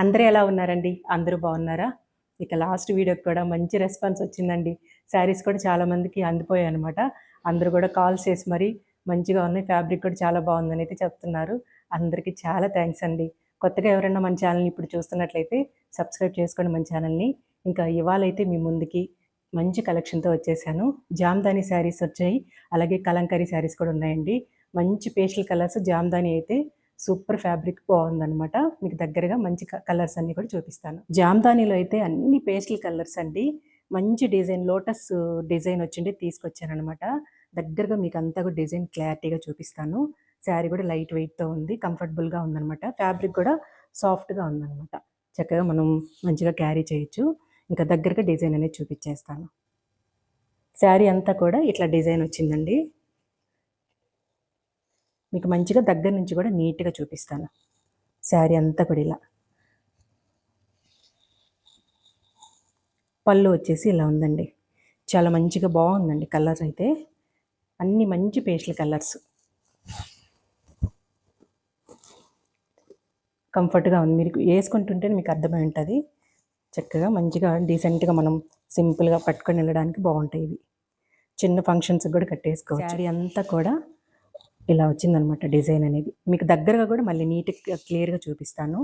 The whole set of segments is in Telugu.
అందరూ ఎలా ఉన్నారండి? అందరూ బాగున్నారా? ఇక లాస్ట్ వీడియోకి కూడా మంచి రెస్పాన్స్ వచ్చిందండి. శారీస్ కూడా చాలామందికి అందిపోయాయన్నమాట. అందరూ కూడా కాల్స్ చేసి మరి మంచిగా ఉన్నాయి, ఫ్యాబ్రిక్ కూడా చాలా బాగుందని అయితే చెప్తున్నారు. అందరికీ చాలా థ్యాంక్స్ అండి. కొత్తగా ఎవరైనా మన ఛానల్ని ఇప్పుడు చూస్తున్నట్లయితే సబ్స్క్రైబ్ చేసుకోండి మన ఛానల్ని. ఇంకా ఇవాళైతే మీ ముందుకి మంచి కలెక్షన్తో వచ్చేసాను. జామ్దాని శారీస్ వచ్చాయి, అలాగే కలంకారీ శారీస్ కూడా ఉన్నాయండి. మంచి పేస్టల్ కలర్స్ జామ్దాని అయితే సూపర్ ఫ్యాబ్రిక్ బాగుందనమాట. మీకు దగ్గరగా మంచి కలర్స్ అన్నీ కూడా చూపిస్తాను. జామ్దానీలో అయితే అన్ని పేస్టల్ కలర్స్ అండి. మంచి డిజైన్ లోటస్ డిజైన్ వచ్చిండి తీసుకొచ్చాను అనమాట. దగ్గరగా మీకు అంతా కూడా డిజైన్ క్లారిటీగా చూపిస్తాను. శారీ కూడా లైట్ వెయిట్తో ఉంది, కంఫర్టబుల్గా ఉందనమాట. ఫ్యాబ్రిక్ కూడా సాఫ్ట్గా ఉందనమాట. చక్కగా మనం మంచిగా క్యారీ చేయొచ్చు. ఇంకా దగ్గరగా డిజైన్ అనేది చూపించేస్తాను. శారీ అంతా కూడా ఇట్లా డిజైన్ వచ్చిందండి. మీకు మంచిగా దగ్గర నుంచి కూడా నీట్గా చూపిస్తాను. శారీ అంతా కూడా ఇలా పళ్ళు వచ్చేసి ఇలా ఉందండి. చాలా మంచిగా బాగుందండి. కలర్స్ అయితే అన్ని మంచి పేస్టల్ కలర్స్, కంఫర్ట్గా ఉంది. మీరు వేసుకుంటుంటే మీకు అర్థమై ఉంటుంది. చక్కగా మంచిగా డీసెంట్గా మనం సింపుల్గా పట్టుకొని వెళ్ళడానికి బాగుంటాయి. ఇవి చిన్న ఫంక్షన్స్కి కూడా కట్టేసుకోవచ్చు. శారీ అంతా కూడా ఇలా వచ్చిందనమాట డిజైన్ అనేది. మీకు దగ్గరగా కూడా మళ్ళీ నీట్గా క్లియర్గా చూపిస్తాను.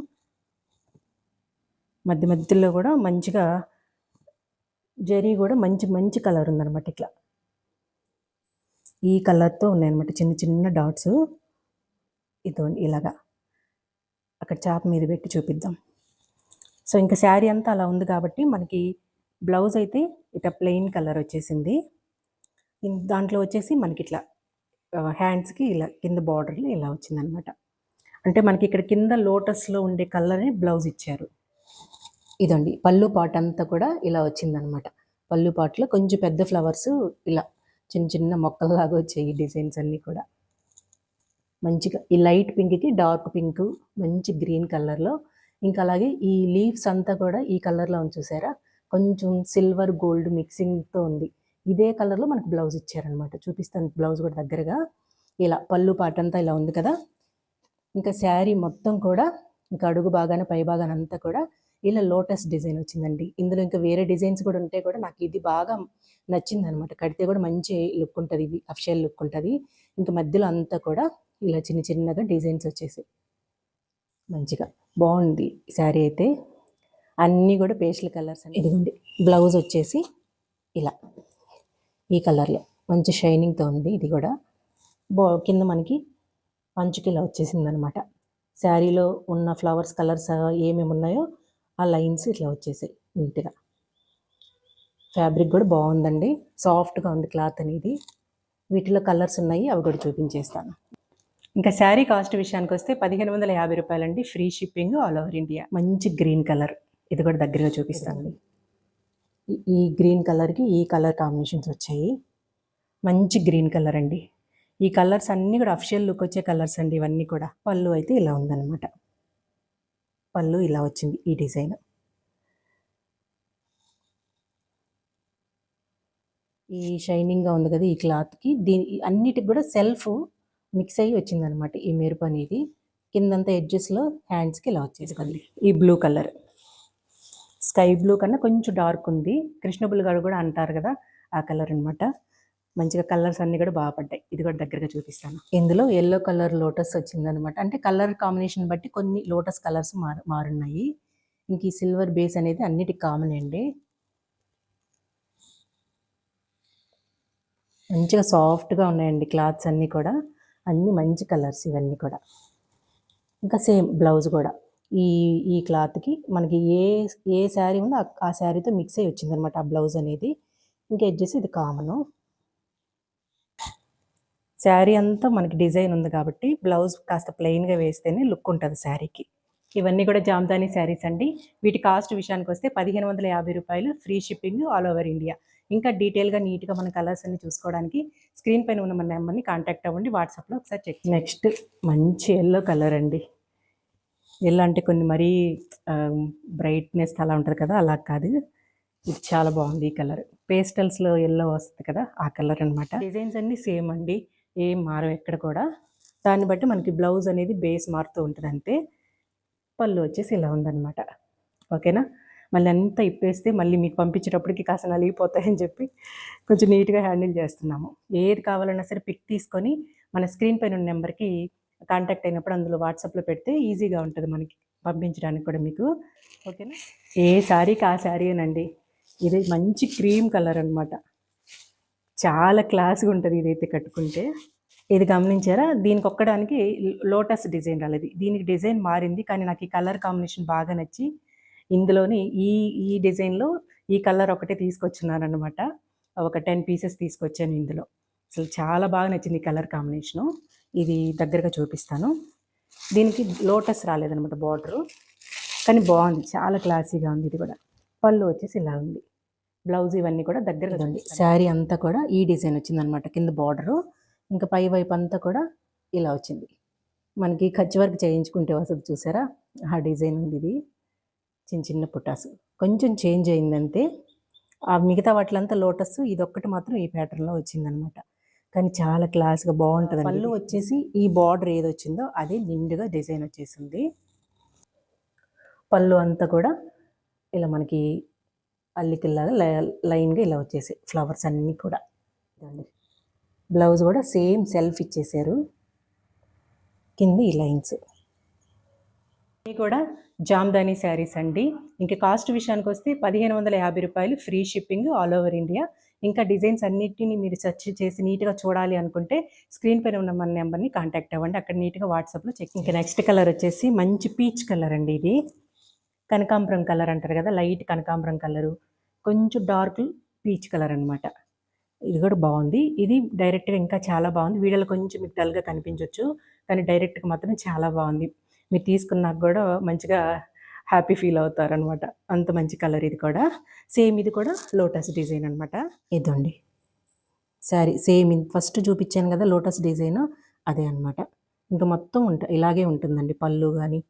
మధ్య మధ్యలో కూడా మంచిగా జరీ కూడా మంచి మంచి కలర్ ఉందన్నమాట. ఇట్లా ఈ కలర్తో ఉన్నాయన్నమాట చిన్న చిన్న డాట్స్. ఇదో ఇలాగా అక్కడ చాప మీద పెట్టి చూపిద్దాం. సో ఇంకా శారీ అంతా అలా ఉంది కాబట్టి మనకి బ్లౌజ్ అయితే ఇట్లా ప్లెయిన్ కలర్ వచ్చేసింది. దాంట్లో వచ్చేసి మనకి ఇట్లా హ్యాండ్స్కి ఇలా కింద బార్డర్లు ఇలా వచ్చిందనమాట. అంటే మనకి ఇక్కడ కింద లోటస్లో ఉండే కలర్ని బ్లౌజ్ ఇచ్చారు. ఇదండి పళ్ళు పాట్ అంతా కూడా ఇలా వచ్చిందనమాట. పళ్ళు పాట్లో కొంచెం పెద్ద ఫ్లవర్స్ ఇలా చిన్న చిన్న మొక్కల్లాగా వచ్చాయి డిజైన్స్ అన్నీ కూడా. మంచిగా ఈ లైట్ పింక్కి డార్క్ పింక్, మంచి గ్రీన్ కలర్లో, ఇంకా అలాగే ఈ లీవ్స్ అంతా కూడా ఈ కలర్లో ఉంది చూసారా, కొంచెం సిల్వర్ గోల్డ్ మిక్సింగ్తో ఉంది. ఇదే కలర్లో మనకు బ్లౌజ్ ఇచ్చారనమాట. చూపిస్తాను బ్లౌజ్ కూడా దగ్గరగా. ఇలా పళ్ళు పాటంతా ఇలా ఉంది కదా. ఇంకా శారీ మొత్తం కూడా ఇంకా అడుగు బాగానే పై భాగాన అంతా కూడా ఇలా లోటస్ డిజైన్ వచ్చిందండి. ఇందులో ఇంకా వేరే డిజైన్స్ కూడా ఉంటే కూడా నాకు ఇది బాగా నచ్చింది అనమాట. కడితే కూడా మంచి లుక్ ఉంటుంది, ఇది అఫిషియల్ లుక్ ఉంటుంది. ఇంకా మధ్యలో అంతా కూడా ఇలా చిన్న చిన్నగా డిజైన్స్ వచ్చేసాయి. మంచిగా బాగుంది శారీ అయితే. అన్నీ కూడా పేస్టల్ కలర్స్ అండి. ఇదిగోండి బ్లౌజ్ వచ్చేసి ఇలా ఈ కలర్లో మంచి షైనింగ్తో ఉంది. ఇది కూడా కింద మనకి పంచుకి ఇలా వచ్చేసింది అనమాట. శారీలో ఉన్న ఫ్లవర్స్ కలర్స్ ఏమేమి ఉన్నాయో ఆ లైన్స్ ఇట్లా వచ్చేసాయి నీట్గా. ఫ్యాబ్రిక్ కూడా బాగుందండి, సాఫ్ట్గా ఉంది క్లాత్ అనేది. వీటిలో కలర్స్ ఉన్నాయి, అవి కూడా చూపించేస్తాను. ఇంకా శారీ కాస్ట్ విషయానికి వస్తే 1550 రూపాయలండి. Free shipping all over India. మంచి గ్రీన్ కలర్, ఇది కూడా దగ్గరగా చూపిస్తాను. ఈ గ్రీన్ కలర్కి ఈ కలర్ కాంబినేషన్స్ వచ్చాయి. మంచి గ్రీన్ కలర్ అండి. ఈ కలర్స్ అన్నీ కూడా అఫిషియల్ లుక్ వచ్చే కలర్స్ అండి ఇవన్నీ కూడా. పళ్ళు అయితే ఇలా ఉందన్నమాట. పళ్ళు ఇలా వచ్చింది ఈ డిజైన్. ఈ షైనింగ్గా ఉంది కదా ఈ క్లాత్కి, దీని అన్నిటికి కూడా సెల్ఫ్ మిక్స్ అయ్యి వచ్చిందనమాట ఈ మెరుపు అనేది. కిందంతా ఎడ్జెస్లో హ్యాండ్స్కి ఇలా వచ్చేసుకోండి. ఈ బ్లూ కలర్ స్కై బ్లూ కన్నా కొంచెం డార్క్ ఉంది. కృష్ణబుల్ గారు కూడా అంటారు కదా, ఆ కలర్ అనమాట. మంచిగా కలర్స్ అన్నీ కూడా బాగా పడ్డాయి. ఇది కూడా దగ్గరగా చూపిస్తాను. ఇందులో ఎల్లో కలర్ లోటస్ వచ్చిందనమాట. అంటే కలర్ కాంబినేషన్ బట్టి కొన్ని లోటస్ కలర్స్ మారున్నాయి. ఇంక ఈ సిల్వర్ బేస్ అనేది అన్నిటికి కామన్ అండి. మంచిగా సాఫ్ట్గా ఉన్నాయండి క్లాత్స్ అన్నీ కూడా. అన్నీ మంచి కలర్స్ ఇవన్నీ కూడా. ఇంకా సేమ్ బ్లౌజ్ కూడా ఈ ఈ క్లాత్కి మనకి ఏ శారీ ఉందో ఆ శారీతో మిక్స్ అయ్యి వచ్చిందనమాట ఆ బ్లౌజ్ అనేది. ఇంకా ఎడ్జెస్ ఇది కామను. శారీ అంతా మనకి డిజైన్ ఉంది కాబట్టి బ్లౌజ్ కాస్త ప్లెయిన్గా వేస్తేనే లుక్ ఉంటుంది శారీకి. ఇవన్నీ కూడా జామ్దాని శారీస్ అండి. వీటి కాస్ట్ విషయానికి వస్తే 1550 రూపాయలు. Free shipping all over India. ఇంకా డీటెయిల్గా నీట్గా మన కలర్స్ అన్ని చూసుకోవడానికి స్క్రీన్ పైన ఉన్న మన నెంబర్ని కాంటాక్ట్ అవ్వండి. వాట్సాప్లో ఒకసారి చెక్. నెక్స్ట్ మంచి ఎల్లో కలర్ అండి. ఎల్లో అంటే కొన్ని మరీ బ్రైట్నెస్ అలా ఉంటుంది కదా, అలా కాదు. ఇది చాలా బాగుంది ఈ కలర్. పేస్టల్స్లో ఎల్లో వస్తుంది కదా, ఆ కలర్ అనమాట. డిజైన్స్ అన్నీ సేమ్ అండి, ఏం మారవు ఎక్కడ కూడా. దాన్ని బట్టి మనకి బ్లౌజ్ అనేది బేస్ మారుతూ ఉంటుంది అంతే. పళ్ళు వచ్చేసి ఇలా ఉందన్నమాట. ఓకేనా. మళ్ళీ అంతా ఇప్పేస్తే మళ్ళీ మీకు పంపించేటప్పటికి కాస్త నలిగిపోతాయని చెప్పి కొంచెం నీట్గా హ్యాండిల్ చేస్తున్నాము. ఏది కావాలన్నా సరే పిక్ తీసుకొని మన స్క్రీన్ పైన ఉన్న నెంబర్కి కాంటాక్ట్ అయినప్పుడు అందులో వాట్సాప్లో పెడితే ఈజీగా ఉంటుంది మనకి పంపించడానికి కూడా మీకు. ఓకేనా. ఏ శారీకి ఆ శారీనండి. ఇది మంచి క్రీమ్ కలర్ అనమాట. చాలా క్లాస్గా ఉంటుంది ఇదైతే కట్టుకుంటే. ఇది గమనించారా, దీనికి ఒక్కడానికి లోటస్ డిజైన్ రాలేదు, దీనికి డిజైన్ మారింది. కానీ నాకు ఈ కలర్ కాంబినేషన్ బాగా నచ్చి ఇందులోని ఈ ఈ డిజైన్లో ఈ కలర్ ఒకటే తీసుకొచ్చున్నాను అనమాట. ఒక 10 పీసెస్ తీసుకొచ్చాను ఇందులో. అసలు చాలా బాగా నచ్చింది ఈ కలర్ కాంబినేషను. ఇది దగ్గరగా చూపిస్తాను. దీనికి లోటస్ రాలేదనమాట బార్డరు, కానీ బాగుంది, చాలా క్లాసీగా ఉంది. ఇది కూడా పళ్ళు వచ్చేసి ఇలా ఉంది. బ్లౌజ్ ఇవన్నీ కూడా దగ్గరగా ఉంది. శారీ అంతా కూడా ఈ డిజైన్ వచ్చిందనమాట. కింద బార్డరు ఇంకా పై వైపు అంతా కూడా ఇలా వచ్చింది. మనకి ఖర్చు వర్క్ చేయించుకుంటే వస్తుంది చూసారా, ఆ డిజైన్ ఉంది. ఇది చిన్న చిన్న పుటాసు కొంచెం చేంజ్ అయిందంతే. ఆ మిగతా వాటిలంతా లోటస్, ఇదొక్కటి మాత్రం ఈ ప్యాటర్న్లో వచ్చిందనమాట. కానీ చాలా క్లాస్గా బాగుంటుంది. పళ్ళు వచ్చేసి ఈ బార్డర్ ఏది వచ్చిందో అదే నిండుగా డిజైన్ వచ్చేసింది. పళ్ళు అంతా కూడా ఇలా మనకి అల్లికల్లాగా లైన్గా ఇలా వచ్చేసి ఫ్లవర్స్ అన్నీ కూడా. బ్లౌజ్ కూడా సేమ్ సెల్ఫ్ ఇచ్చేసారు, కింద ఈ లైన్స్. ఇవి కూడా జామ్దానీ శారీస్ అండి. ఇంకా కాస్ట్ విషయానికి వస్తే 1550 రూపాయలు, free shipping all over India. ఇంకా డిజైన్స్ అన్నిటిని మీరు సెర్చ్ చేసి నీట్గా చూడాలి అనుకుంటే స్క్రీన్ పైన ఉన్న మన నెంబర్ని కాంటాక్ట్ అవ్వండి, అక్కడ నీట్గా వాట్సాప్లో చెక్. ఇంకా నెక్స్ట్ కలర్ వచ్చేసి మంచి పీచ్ కలర్ అండి. ఇది కనకాంబరం కలర్ అంటారు కదా, లైట్ కనకాంబరం కలరు, కొంచెం డార్క్ పీచ్ కలర్ అనమాట. ఇది కూడా బాగుంది. ఇది డైరెక్ట్గా ఇంకా చాలా బాగుంది. వీడియోలో కొంచెం మీకు డల్గా కనిపించవచ్చు, కానీ డైరెక్ట్గా మాత్రం చాలా బాగుంది. మీరు తీసుకున్నాక కూడా మంచిగా హ్యాపీ ఫీల్ అవుతారనమాట, అంత మంచి కలర్. ఇది కూడా సేమ్, ఇది కూడా లోటస్ డిజైన్ అనమాట. ఇదండి శారీ సేమ్ ఫస్ట్ చూపించాను కదా లోటస్ డిజైన్, అదే అనమాట. ఇంకా మొత్తం ఇలాగే ఉంటుందండి. పళ్ళు కానీ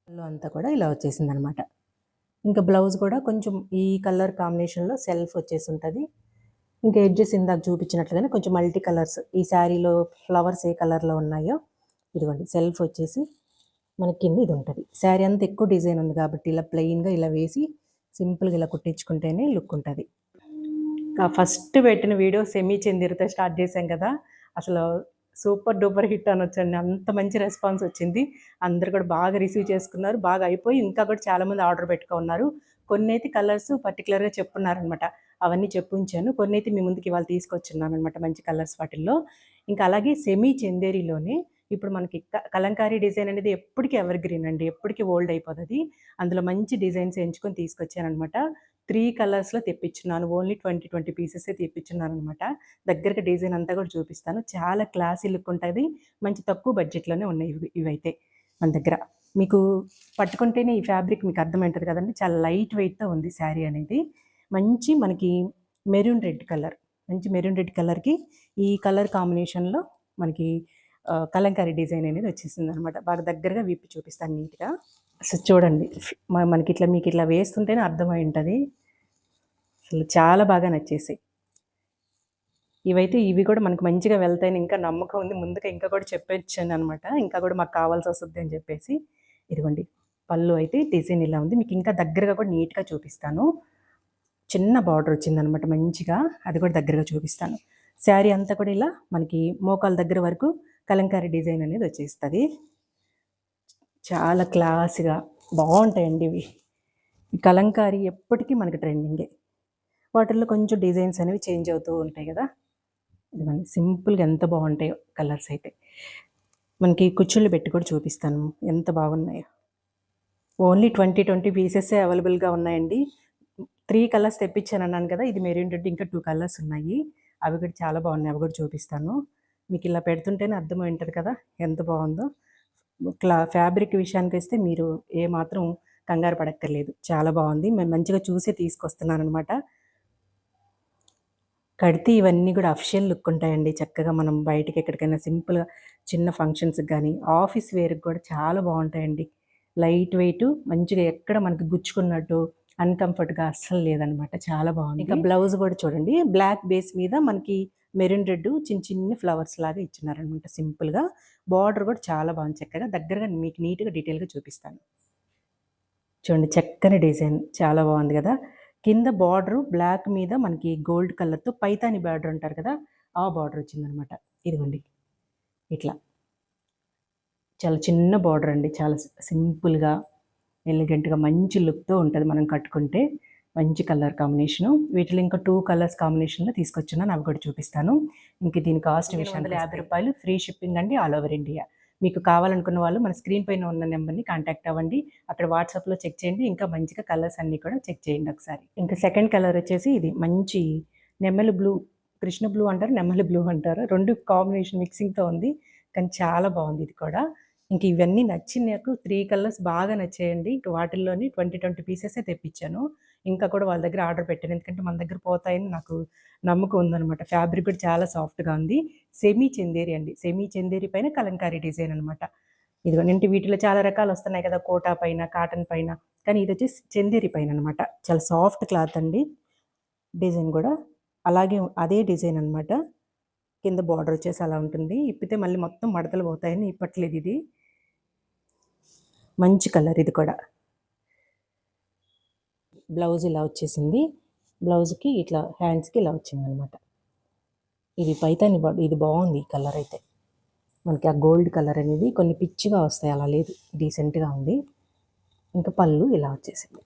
పళ్ళు అంతా కూడా ఇలా వచ్చేసింది అనమాట. ఇంకా బ్లౌజ్ కూడా కొంచెం ఈ కలర్ కాంబినేషన్లో సెల్ఫ్ వచ్చేసి ఉంటుంది. ఇంకా ఎడ్జెస్ ఇందాక చూపించినట్లుగానే కొంచెం మల్టీ కలర్స్, ఈ శారీలో ఫ్లవర్స్ ఏ కలర్లో ఉన్నాయో ఇదిగోండి సెల్ఫ్ వచ్చేసి మనకి కింద ఇది ఉంటుంది. శారీ అంతా ఎక్కువ డిజైన్ ఉంది కాబట్టి ఇలా ప్లెయిన్గా ఇలా వేసి సింపుల్గా ఇలా కుట్టించుకుంటేనే లుక్ ఉంటుంది. ఫస్ట్ పెట్టిన వీడియో సెమీ చందీరుతో స్టార్ట్ చేశాం కదా, అసలు సూపర్ డూపర్ హిట్ అనొచ్చండి. అంత మంచి రెస్పాన్స్ వచ్చింది. అందరు కూడా బాగా రిసీవ్ చేసుకున్నారు. బాగా అయిపోయి ఇంకా కూడా చాలామంది ఆర్డర్ పెట్టుకున్నారు. కొన్ని అయితే కలర్స్ పర్టికులర్గా చెప్పున్నారనమాట, అవన్నీ చెప్పుంచాను. కొన్ని అయితే మీ ముందుకి ఇవాళ తీసుకొచ్చున్నాను అనమాట, మంచి కలర్స్ వాటిల్లో. ఇంకా అలాగే సెమీ చందేరిలోనే ఇప్పుడు మనకి కలంకారీ డిజైన్ అనేది ఎప్పటికీ ఎవర్ గ్రీన్ అండి, ఎప్పటికీ ఓల్డ్ అయిపోతుంది. అందులో మంచి డిజైన్స్ ఎంచుకొని తీసుకొచ్చాను అనమాట. 3 కలర్స్లో తెప్పించున్నాను. ఓన్లీ 20 పీసెసే తెప్పించున్నాను అనమాట. దగ్గరగా డిజైన్ అంతా కూడా చూపిస్తాను. చాలా క్లాసీ లుక్ ఉంటుంది. మంచి తక్కువ బడ్జెట్లోనే ఉన్నాయి ఇవైతే మన దగ్గర. మీకు పట్టుకుంటేనే ఈ ఫ్యాబ్రిక్ మీకు అర్థమవుతుంది కదండి, చాలా లైట్ వెయిట్తో ఉంది శారీ అనేది. మంచి మనకి మెరూన్ రెడ్ కలర్, మంచి మెరూన్ రెడ్ కలర్కి ఈ కలర్ కాంబినేషన్లో మనకి కలంకారీ డిజైన్ అనేది వచ్చేసింది అనమాట. బాగా దగ్గరగా విప్పి చూపిస్తాను నీట్గా. అసలు చూడండి, మనకి ఇట్లా మీకు ఇట్లా వేస్తుంటేనే అర్థమై ఉంటుంది. అసలు చాలా బాగా నచ్చేసాయి ఇవైతే. ఇవి కూడా మనకు మంచిగా వెళ్తాయని ఇంకా నమ్మకం ఉంది. ముందుగా ఇంకా కూడా చెప్పొచ్చాను అనమాట, ఇంకా కూడా మాకు కావాల్సి వస్తుంది అని చెప్పేసి. ఇదిగోండి పళ్ళు అయితే డిజైన్ ఇలా ఉంది. మీకు ఇంకా దగ్గరగా కూడా నీట్గా చూపిస్తాను. చిన్న బార్డర్ వచ్చిందనమాట మంచిగా, అది కూడా దగ్గరగా చూపిస్తాను. శారీ అంతా కూడా ఇలా మనకి మోకాల దగ్గర వరకు కలంకారీ డిజైన్ అనేది వచ్చేస్తుంది. చాలా క్లాస్గా బాగుంటాయండి ఇవి. కలంకారీ ఎప్పటికీ మనకి ట్రెండింగే. వాటిల్లో కొంచెం డిజైన్స్ అనేవి చేంజ్ అవుతూ ఉంటాయి కదా. ఇదిగోండి సింపుల్గా ఎంత బాగుంటాయో కలర్స్ అయితే. మనకి కుచ్చుళ్ళు పెట్టి కూడా చూపిస్తాను ఎంత బాగున్నాయో. ఓన్లీ 20 పీసెసే అవైలబుల్గా ఉన్నాయండి. 3 కలర్స్ తెప్పించాను అన్నాను కదా, ఇది మెరూన్ రెడ్, ఇంకా 2 కలర్స్ ఉన్నాయి. అవి కూడా చాలా బాగున్నాయి, అవి కూడా చూపిస్తాను. మీకు ఇలా పెడుతుంటేనే అర్థమై ఉంటుంది కదా ఎంత బాగుందో. ఫ్యాబ్రిక్ విషయానికి వస్తే మీరు ఏమాత్రం కంగారు పడక్కర్లేదు, చాలా బాగుంది. మేము మంచిగా చూసే తీసుకొస్తున్నాను అనమాట. కడితే ఇవన్నీ కూడా అఫిషియల్ లుక్ ఉంటాయండి. చక్కగా మనం బయటికి ఎక్కడికైనా సింపుల్గా చిన్న ఫంక్షన్స్కి కానీ ఆఫీస్ వేర్కి కూడా చాలా బాగుంటాయండి. లైట్ వెయిట్, మంచిగా ఎక్కడ మనకి గుచ్చుకున్నట్టు అన్‌కంఫర్ట్‌గా అస్సలు లేదనమాట. చాలా బాగుంది. ఇంకా బ్లౌజ్ కూడా చూడండి, బ్లాక్ బేస్ మీద మనకి మెరూన్ రెడ్ చిన్న చిన్న ఫ్లవర్స్ లాగా ఇచ్చినారనమాట సింపుల్‌గా. బార్డర్ కూడా చాలా బాగుంది చక్కగా. దగ్గరగా మీకు నీట్‌గా డీటెయిల్‌గా చూపిస్తాను. చూడండి చక్కని డిజైన్ చాలా బాగుంది కదా. కింద బార్డర్ బ్లాక్ మీద మనకి గోల్డ్ కలర్తో పైతాని బార్డర్ అంటారు కదా, ఆ బార్డర్ వచ్చిందనమాట. ఇదిగోండి ఇట్లా చాలా చిన్న బార్డర్ అండి, చాలా సింపుల్గా ఎలిగెంట్గా మంచి లుక్తో ఉంటుంది మనం కట్టుకుంటే. మంచి కలర్ కాంబినేషను. వీటిలో ఇంకా 2 కలర్స్ కాంబినేషన్లో తీసుకొచ్చున్నాను, అవి కూడా చూపిస్తాను. ఇంక దీని కాస్ట్ విషయానికి రూ. 50 ఫ్రీ షిప్పింగ్ అండి, ఆల్ ఓవర్ ఇండియా. మీకు కావాలనుకున్న వాళ్ళు మన స్క్రీన్ పైన ఉన్న నెంబర్ని కాంటాక్ట్ అవ్వండి. అక్కడ వాట్సాప్లో చెక్ చేయండి. ఇంకా మంచిగా కలర్స్ అన్నీ కూడా చెక్ చేయండి ఒకసారి. ఇంకా సెకండ్ కలర్ వచ్చేసి ఇది మంచి నెమలి బ్లూ, కృష్ణ బ్లూ అంటారు, నెమలి బ్లూ అంటారు, రెండు కాంబినేషన్ మిక్సింగ్తో ఉంది. కానీ చాలా బాగుంది ఇది కూడా. ఇంక ఇవన్నీ నచ్చి నాకు 3 కలర్స్ బాగా నచ్చాయండి. ఇంక వాటిల్లోని 20 పీసెసే తెప్పించాను. ఇంకా కూడా వాళ్ళ దగ్గర ఆర్డర్ పెట్టాను. ఎందుకంటే మన దగ్గర పోతాయని నాకు నమ్మకం ఉందనమాట. ఫ్యాబ్రిక్ కూడా చాలా సాఫ్ట్‌గా ఉంది. సెమీ చందేరి అండి. సెమీ చందేరి పైన కలంకారీ డిజైన్ అనమాట. ఇదిగోండి వీటిలో చాలా రకాలు వస్తున్నాయి కదా, కోటా పైన, కాటన్ పైన. కానీ ఇది వచ్చేసి చందేరి పైన అనమాట. చాలా సాఫ్ట్ క్లాత్ అండి. డిజైన్ కూడా అలాగే అదే డిజైన్ అనమాట. కింద బార్డర్ వచ్చేసి అలా ఉంటుంది. ఇప్పితే మళ్ళీ మొత్తం మడతలు పోతాయని ఇప్పట్లేదు ఇది. మంచి కలర్ ఇది కూడా. బ్లౌజ్ ఇలా వచ్చేసింది. బ్లౌజ్కి ఇట్లా హ్యాండ్స్కి ఇలా వచ్చింది అనమాట. ఇది పైతాని బార్డర్, ఇది బాగుంది ఈ కలర్ అయితే. మనకి ఆ గోల్డ్ కలర్ అనేది కొన్ని పిచ్చిగా వస్తాయి, అలా లేదు, డీసెంట్గా ఉంది. ఇంకా పళ్ళు ఇలా వచ్చేసింది.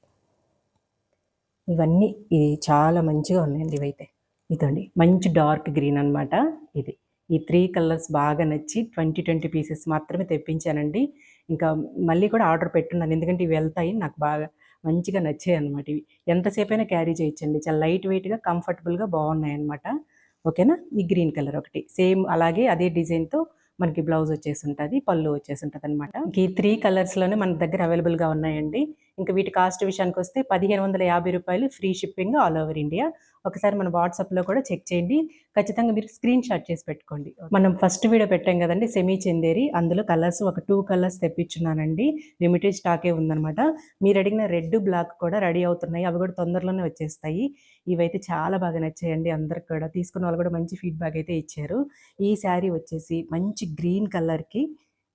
ఇవన్నీ ఇది చాలా మంచిగా ఉన్నాయండి ఇవైతే. ఇదండి మంచి డార్క్ గ్రీన్ అనమాట ఇది. ఈ 3 కలర్స్ బాగా నచ్చి 20 పీసెస్ మాత్రమే తెప్పించానండి. ఇంకా మళ్ళీ కూడా ఆర్డర్ పెట్టున్నాను, ఎందుకంటే ఇవి వెళ్తాయి నాకు బాగా మంచిగా నచ్చాయి అనమాట. ఇవి ఎంతసేపైనా క్యారీ చేయొచ్చండి, చాలా లైట్ వెయిట్గా కంఫర్టబుల్గా బాగున్నాయి అనమాట. ఓకేనా. ఈ గ్రీన్ కలర్ ఒకటి సేమ్ అలాగే అదే డిజైన్తో మనకి బ్లౌజ్ వచ్చేసి ఉంటుంది, పళ్ళు వచ్చేసి ఉంటుంది అనమాట. ఈ 3 కలర్స్లోనే మన దగ్గర అవైలబుల్గా ఉన్నాయండి. ఇంకా వీటి కాస్ట్ విషయానికి వస్తే రూ. 1550 free shipping all over India. ఒకసారి మన వాట్సాప్లో కూడా చెక్ చేయండి. ఖచ్చితంగా మీరు స్క్రీన్ షాట్ చేసి పెట్టుకోండి. మనం ఫస్ట్ వీడియో పెట్టాం కదండి సెమీ చందేరి, అందులో కలర్స్ ఒక 2 కలర్స్ తెప్పించున్నానండి. లిమిటెడ్ స్టాకే ఉందనమాట. మీరు అడిగిన రెడ్ బ్లాక్ కూడా రెడీ అవుతున్నాయి, అవి కూడా తొందరలోనే వచ్చేస్తాయి. ఇవైతే చాలా బాగా నచ్చాయండి అందరికి కూడా. తీసుకున్న వాళ్ళు కూడా మంచి ఫీడ్బ్యాక్ అయితే ఇచ్చారు. ఈ శారీ వచ్చేసి మంచి గ్రీన్ కలర్కి,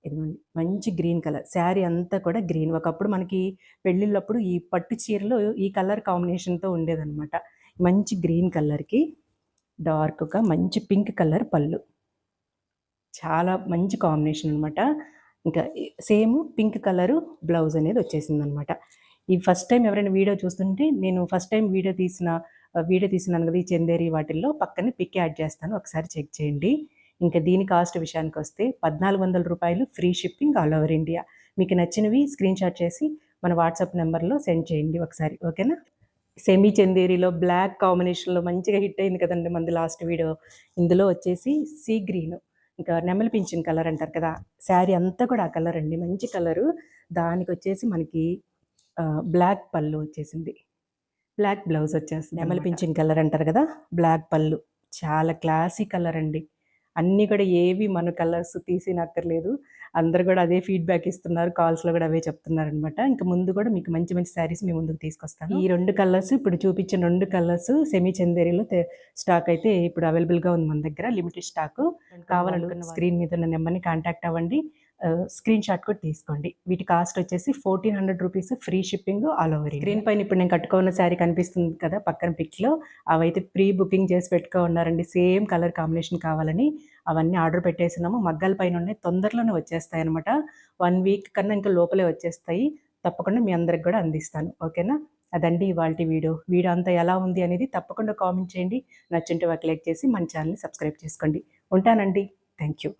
ఇదిగోండి మంచి గ్రీన్ కలర్ శారీ అంతా కూడా గ్రీన్. ఒకప్పుడు మనకి పెళ్ళిళ్ళప్పుడు ఈ పట్టు చీరలో ఈ కలర్ కాంబినేషన్తో ఉండేదన్నమాట. మంచి గ్రీన్ కలర్కి డార్క్గా మంచి పింక్ కలర్ పళ్ళు, చాలా మంచి కాంబినేషన్ అనమాట. ఇంకా సేమ్ పింక్ కలరు బ్లౌజ్ అనేది వచ్చేసింది అనమాట. ఈ ఫస్ట్ టైం ఎవరైనా వీడియో చూస్తుంటే, నేను ఫస్ట్ టైం వీడియో తీసినాను కదా ఈ చందేరి, వాటిల్లో పక్కనే పిక్ యాడ్ చేస్తాను, ఒకసారి చెక్ చేయండి. ఇంకా దీని కాస్ట్ విషయానికి వస్తే రూ. 1400 free shipping all over India. మీకు నచ్చినవి స్క్రీన్ షాట్ చేసి మన వాట్సాప్ నెంబర్లో సెండ్ చేయండి ఒకసారి, ఓకేనా. సెమీ చందేరిలో బ్లాక్ కాంబినేషన్లో మంచిగా హిట్ అయింది కదండి మనది లాస్ట్ వీడియో. ఇందులో వచ్చేసి సీ గ్రీన్, ఇంకా నెమలి పింఛన్ కలర్ అంటారు కదా, శారీ అంతా కూడా ఆ కలర్ అండి, మంచి కలరు. దానికి వచ్చేసి మనకి బ్లాక్ పళ్ళు వచ్చేసింది, బ్లాక్ బ్లౌజ్ వచ్చేస్తుంది. నెమలి పింఛన్ కలర్ అంటారు కదా, బ్లాక్ పళ్ళు, చాలా క్లాసీ కలర్ అండి. అన్నీ కూడా ఏవి మన కలర్స్ తీసినక్కర్లేదు, అందరు కూడా అదే ఫీడ్బ్యాక్ ఇస్తున్నారు, కాల్స్లో కూడా అవే చెప్తున్నారనమాట. ఇంకా ముందు కూడా మీకు మంచి మంచి శారీస్ మీ ముందుకు తీసుకొస్తాను. ఈ 2 కలర్స్, ఇప్పుడు చూపించిన 2 కలర్స్ సెమీ చందేరిలో స్టాక్ అయితే ఇప్పుడు అవైలబుల్గా ఉంది మన దగ్గర, లిమిటెడ్ స్టాక్. కావాలనుకున్న స్క్రీన్ మీద ఉన్న నెంబర్ని కాంటాక్ట్ అవ్వండి, స్క్రీన్ షాట్ కూడా తీసుకోండి. వీటి కాస్ట్ వచ్చేసి రూ. 1400 free shipping all over. Screen పైన ఇప్పుడు నేను కట్టుకున్న శారీ కనిపిస్తుంది కదా పక్కన పిక్లో, అవైతే ప్రీ బుకింగ్ చేసి పెట్టుకున్నారండి, సేమ్ కలర్ కాంబినేషన్ కావాలని. అవన్నీ ఆర్డర్ పెట్టేసినాము, మగ్గాల పైన ఉన్నాయి, తొందరలోనే వచ్చేస్తాయి అనమాట. 1 వీక్ కన్నా ఇంకా లోపలే వచ్చేస్తాయి. తప్పకుండా మీ అందరికి కూడా అందిస్తాను, ఓకేనా. అదండి ఇవాల్టి వీడియో అంతా ఎలా ఉంది అనేది తప్పకుండా కామెంట్ చేయండి. నచ్చుంటే ఒక లైక్ చేసి మన ఛానల్ని సబ్స్క్రైబ్ చేసుకోండి. ఉంటానండి, థ్యాంక్ యూ.